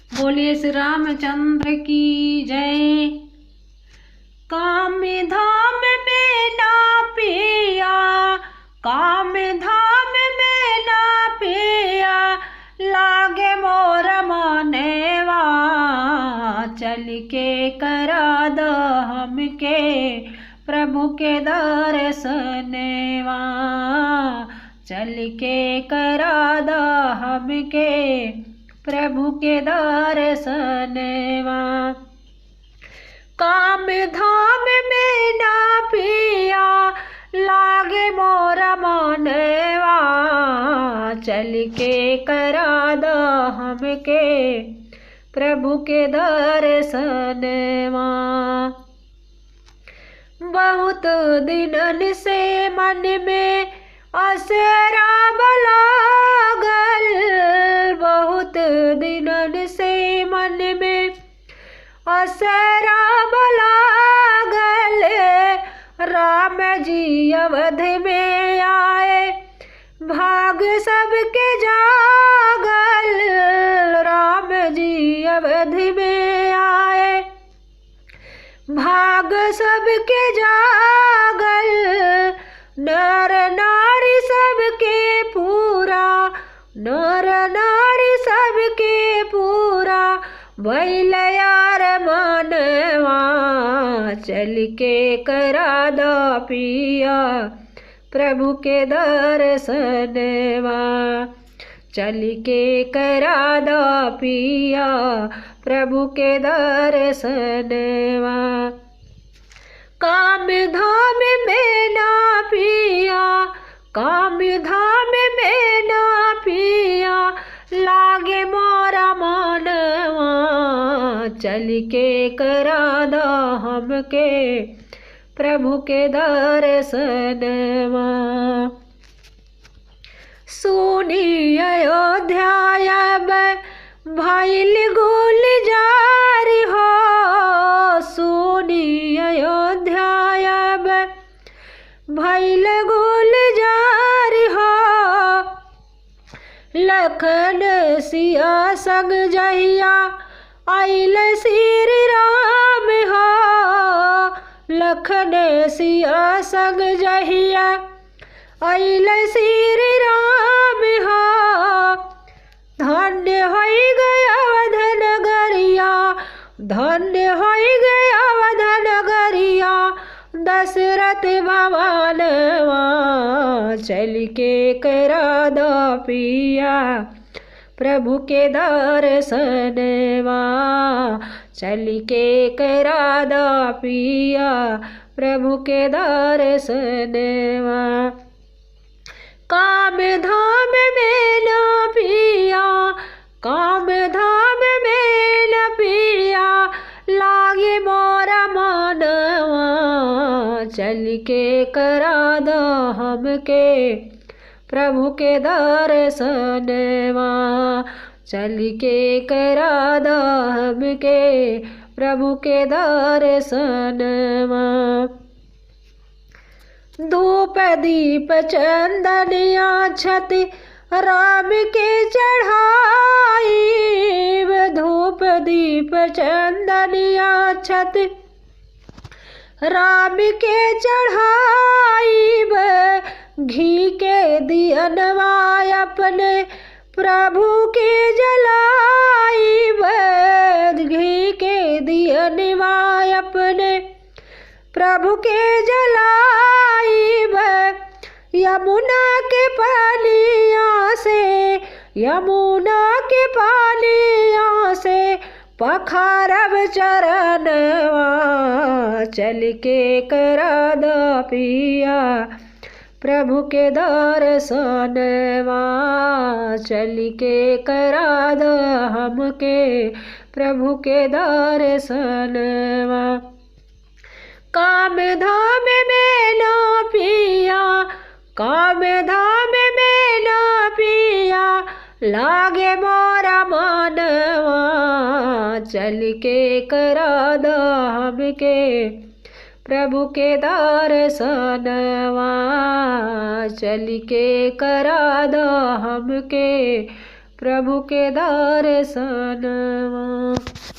बोलिए श्री रामचंद्र की जय। काम धाम में ना पिया, काम धाम में ना पिया, लागे मोर मानेवा, चल के करा दो हमके प्रभु के दर्शनवा, चल के करा दो हमके प्रभु के दर्शनवा। काम धाम में ना पिया, लागे मोरा मनवा, चल के करा दो हमके प्रभु के दर्शनवा। बहुत दिनन से मन में असरा लागल, बहुत दिनन से मन में असरा लागल, राम जी अवध में आए भाग सबके जागल, राम जी अवध में आए भाग सबके जागल, नर नारी सबके पूरा, नर नारी सबके पूरा भइल यार मनवा, चल के करा दो पिया प्रभु के दर्शनवा, चल के करा दो पिया प्रभु के दर्शनवा। काम धाम में ना पिया, काम धाम में ना पिया, लागे मोरा मनवा, चल के करा दो हमके प्रभु के दर्शनवा। सुनी अयोध्या भइल गुलजार हो, सुनी अयोध्या भइल गुलजार हो, लखन सिया संग जहिया आइल श्री राम हो, लखन सिया संग जहिया आइल श्री राम हो, धन्य होई गया अवध नगरिया, धन्य होई गया अवध नगरिया, दशरथ भवनवा, चल के करा दो पिया प्रभु के दर्शनवा, चल के करा दो पिया प्रभु के दर्शनवा। काम धाम में न पिया, काम धाम में न पिया, लागे मोरा मनवा, चल के करा दो हमके प्रभु के दर्शनवा, चल के करा दो हमके प्रभु के दर्शनवा। धूप दीप चंदन अक्षत राम के चढ़ाई, धूप दीप चंदन अक्षत राम के चढ़ाई, घी के दियनवा अपने प्रभु के जलाई, घी के दियनवा अपने प्रभु के जलाई, यमुना के पानिया से, यमुना के पानिया से पखारब चरणवा, चल के करा दो पिया प्रभु के दर्शनवा, चल के करा दो हमके प्रभु के दर्शनवा। काम धाम में ना पिया, काम धाम में ना पिया, लागे मोरा मनवा, चल के करा दो हमके प्रभु के दर्शनवा, चल के करा दो हमके प्रभु के दर्शनवा।